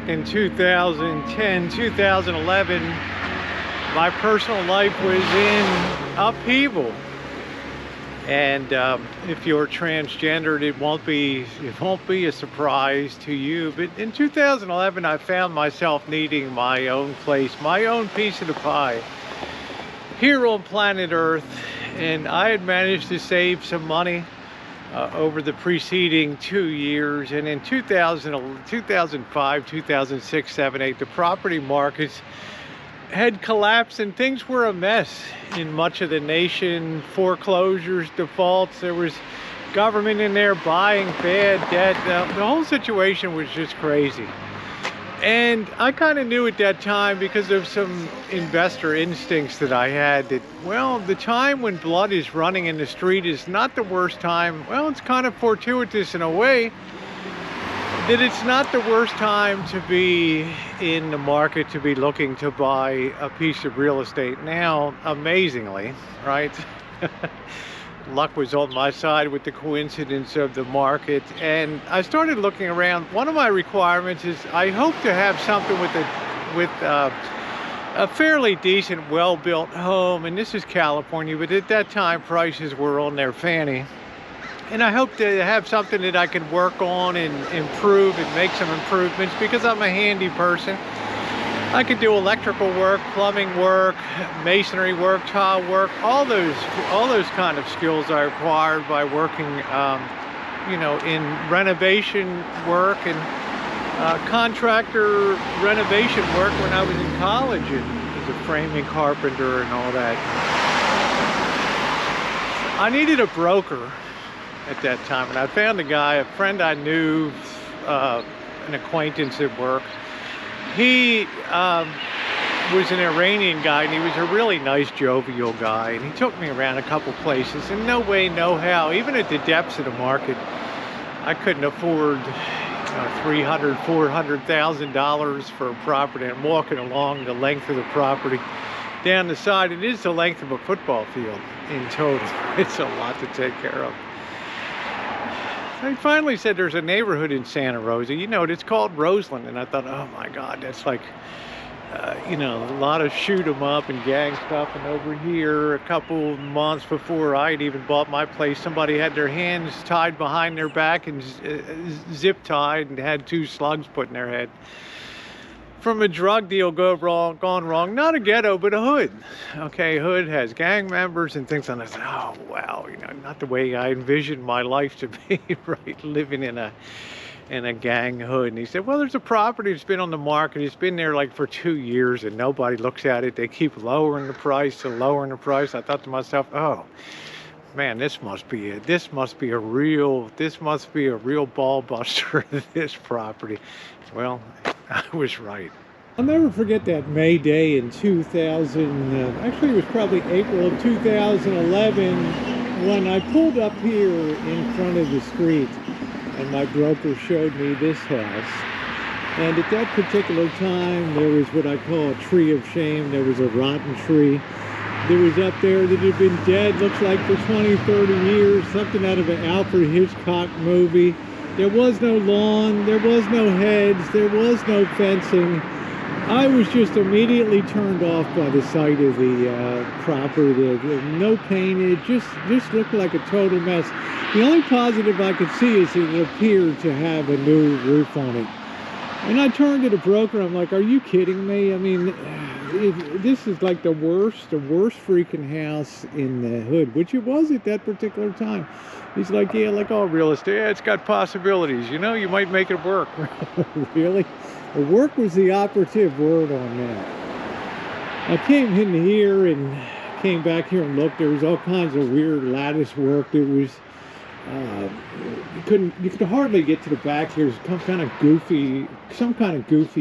back in 2010, 2011, my personal life was in upheaval. And if you're transgendered, it won't be a surprise to you. But in 2011, I found myself needing my own place, my own piece of the pie here on planet Earth. And I had managed to save some money over the preceding 2 years. And in 2005, 2006, 7, 8, the property markets had collapsed and things were a mess in much of the nation. Foreclosures, defaults, there was government in there buying bad debt. The whole situation was just crazy. And I kind of knew at that time, because of some investor instincts that I had, that, well, the time when blood is running in the street is not the worst time. Well, it's kind of fortuitous in a way that it's not the worst time to be in the market, to be looking to buy a piece of real estate. Now, amazingly, right? Luck was on my side with the coincidence of the market, and I started looking around. One of my requirements is I hope to have something with a fairly decent, well-built home, and this is California, but at that time prices were on their fanny. And I hope to have something that I can work on and improve and make some improvements, because I'm a handy person. I can do electrical work, plumbing work, masonry work, tile work, all those kind of skills I acquired by working, you know, in renovation work and contractor renovation work when I was in college, and as a framing carpenter and all that. I needed a broker at that time, and I found a guy, a friend I knew, an acquaintance at work. He was an Iranian guy, and he was a really nice, jovial guy, and he took me around a couple places, and no way, no how, even at the depths of the market, I couldn't afford $300,000, $400,000 for a property. I'm walking along the length of the property down the side. It is the length of a football field in total. It's a lot to take care of. I finally said, there's a neighborhood in Santa Rosa, you know, it's called Roseland. And I thought, oh my God, that's like, you know, a lot of shoot 'em up and gang stuff. And over here, a couple months before I had even bought my place, somebody had their hands tied behind their back and zip tied and had 2 slugs put in their head from a drug deal gone wrong. Not a ghetto, but a hood. Okay, hood has gang members and things. And I said, oh wow, you know, not the way I envisioned my life to be, right? Living in a gang hood. And he said, well, there's a property that's been on the market. It's been there like for 2 years and nobody looks at it. They keep lowering the price and lowering the price. I thought to myself, oh man, this must be a real ball buster, this property. Well, I was right. I'll never forget that May Day in 2000, actually it was probably April of 2011, when I pulled up here in front of the street and my broker showed me this house. And at that particular time, there was what I call a tree of shame. There was a rotten tree. There was up there that had been dead, looks like for 20, 30 years, something out of an Alfred Hitchcock movie. There was no lawn, there was no hedge, there was no fencing. I was just immediately turned off by the sight of the property. No painted, just looked like a total mess. The only positive I could see is it appeared to have a new roof on it. And I turned to the broker, I'm like, are you kidding me? I mean, this is like the worst freaking house in the hood, which it was at that particular time. He's like, yeah, like all real estate, yeah, it's got possibilities, you know, you might make it work. Really? Well, work was the operative word on that. I came in here and came back here and looked. There was all kinds of weird lattice work. There was, you could hardly get to the back. There's some kind of goofy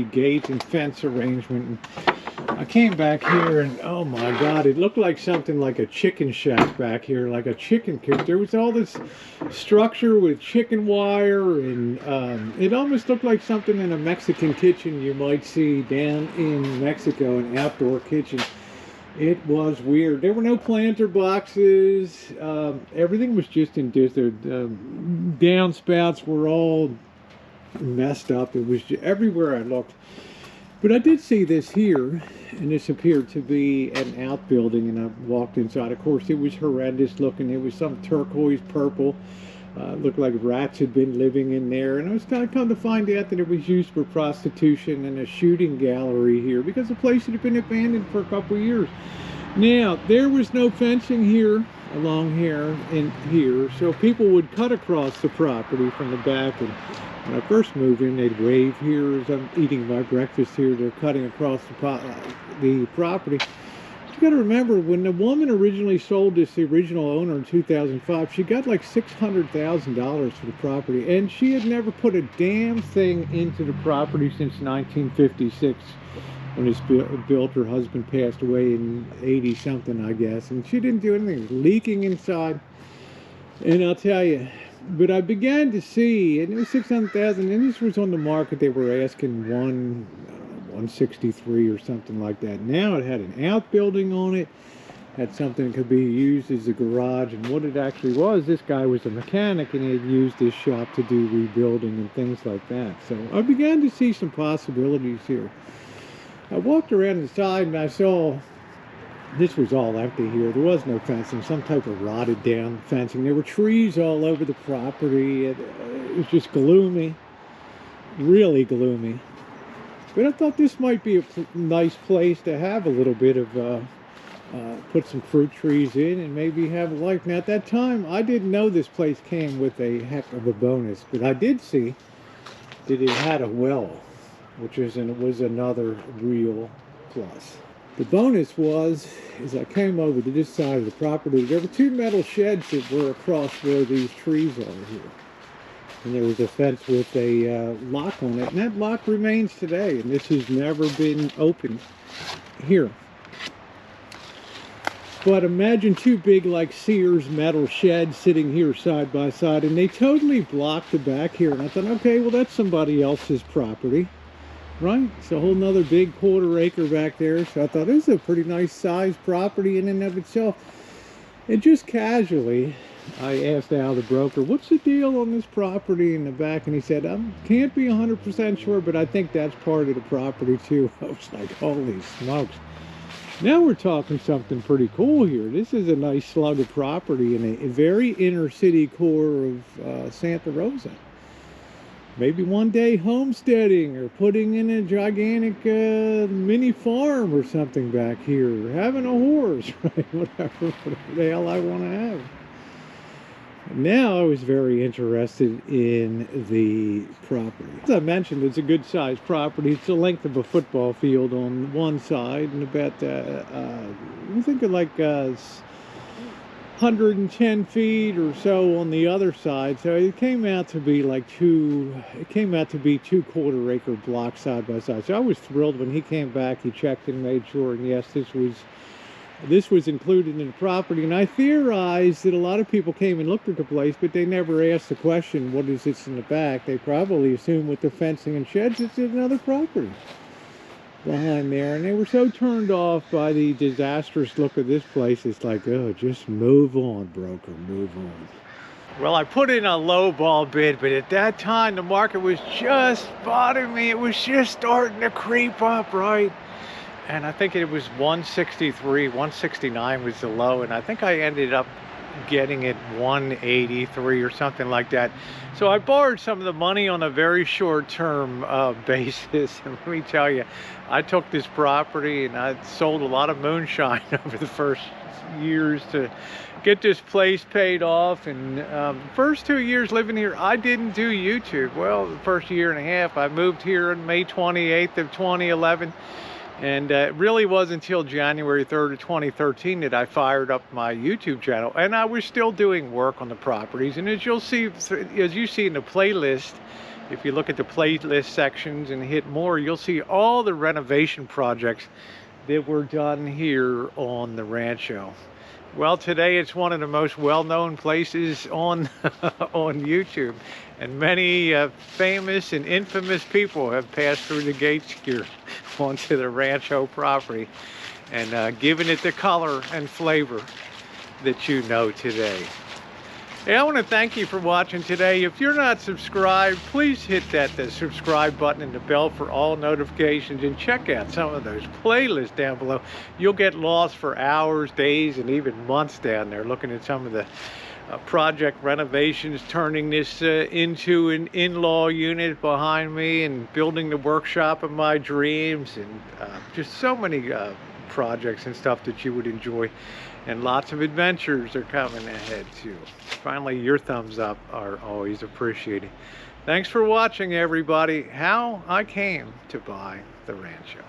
gate and fence arrangement. And I came back here and oh my God, it looked like something like a chicken shack back here, like a chicken coop. There was all this structure with chicken wire, and it almost looked like something in a Mexican kitchen you might see down in Mexico, an outdoor kitchen. It was weird. There were no planter boxes. Everything was just in desert. Downspouts were all messed up. It was everywhere I looked. But I did see this here, and this appeared to be an outbuilding, and I walked inside. Of course, it was horrendous looking. It was some turquoise purple. Looked like rats had been living in there, and I was kind of come to find out that it was used for prostitution and a shooting gallery here, because the place had been abandoned for a couple of years. Now, there was no fencing here, along here, and here, so people would cut across the property from the back, and when I first moved in, they'd wave here as I'm eating my breakfast here. They're cutting across the property. You got to remember, when the woman originally sold this, the original owner in 2005, she got like $600,000 for the property, and she had never put a damn thing into the property since 1956, when it's built. Her husband passed away in 80 something, I guess, and she didn't do anything. It was leaking inside, and I'll tell you. But I began to see, and it was 600,000, and this was on the market. They were asking 163 or something like that. Now it had an outbuilding on it, had something that could be used as a garage, and what it actually was, this guy was a mechanic, and he had used his shop to do rebuilding and things like that. So I began to see some possibilities here. I walked around inside, and I saw this was all empty here. There was no fencing, some type of rotted down fencing. There were trees all over the property. It was just gloomy, really gloomy. But I thought this might be a nice place to have a little bit of, put some fruit trees in and maybe have a life. Now at that time, I didn't know this place came with a heck of a bonus, but I did see that it had a well, which was another real plus. The bonus was, as I came over to this side of the property, there were two metal sheds that were across where these trees are here. And there was a fence with a lock on it, and that lock remains today, and this has never been opened here. But imagine two big, like Sears metal sheds sitting here side by side, and they totally blocked the back here. And I thought, okay, well, that's somebody else's property. Right, it's a whole nother big quarter-acre back there. So I thought this is a pretty nice sized property in and of itself. And just casually, I asked Al, the broker, what's the deal on this property in the back? And he said, I can't be 100% sure, but I think that's part of the property too. I was like, holy smokes. Now we're talking something pretty cool here. This is a nice slug of property in a very inner city core of Santa Rosa. Maybe one day homesteading or putting in a gigantic mini farm or something back here, or having a horse, right? Whatever the hell I want to have. Now I was very interested in the property. As I mentioned, it's a good sized property. It's the length of a football field on one side, and about I'm thinking like 110 feet or so on the other side. So it came out to be like two quarter-acre blocks side by side. So I was thrilled when he came back. He checked and made sure, and yes, this was included in the property. And I theorized that a lot of people came and looked at the place, but they never asked the question, what is this in the back? They probably assumed with the fencing and sheds, it's another property behind there. And they were so turned off by the disastrous look of this place. It's like, oh, just move on, broker, move on. Well, I put in a low ball bid, but at that time, the market was just bothering me. It was just starting to creep up, right? And I think it was 163, 169 was the low, and I think I ended up getting it 183 or something like that. So I borrowed some of the money on a very short-term basis, and let me tell you, I took this property and I sold a lot of moonshine over the first years to get this place paid off. And the first 2 years living here, I didn't do YouTube. Well, the first year and a half, I moved here on May 28th of 2011. And it really wasn't until January 3rd of 2013 that I fired up my YouTube channel. And I was still doing work on the properties. And as you see in the playlist, if you look at the playlist sections and hit more, you'll see all the renovation projects that were done here on the Rancho. Well, today it's one of the most well-known places on on YouTube, and many famous and infamous people have passed through the gates here onto the Rancho property and given it the color and flavor that you know today. Hey, I want to thank you for watching today. If you're not subscribed, please hit the subscribe button and the bell for all notifications, and check out some of those playlists down below. You'll get lost for hours, days, and even months down there looking at some of the project renovations, turning this into an in-law unit behind me, and building the workshop of my dreams, and just so many projects and stuff that you would enjoy. And lots of adventures are coming ahead too. Finally, your thumbs up are always appreciated. Thanks for watching, everybody. How I came to buy the rancho.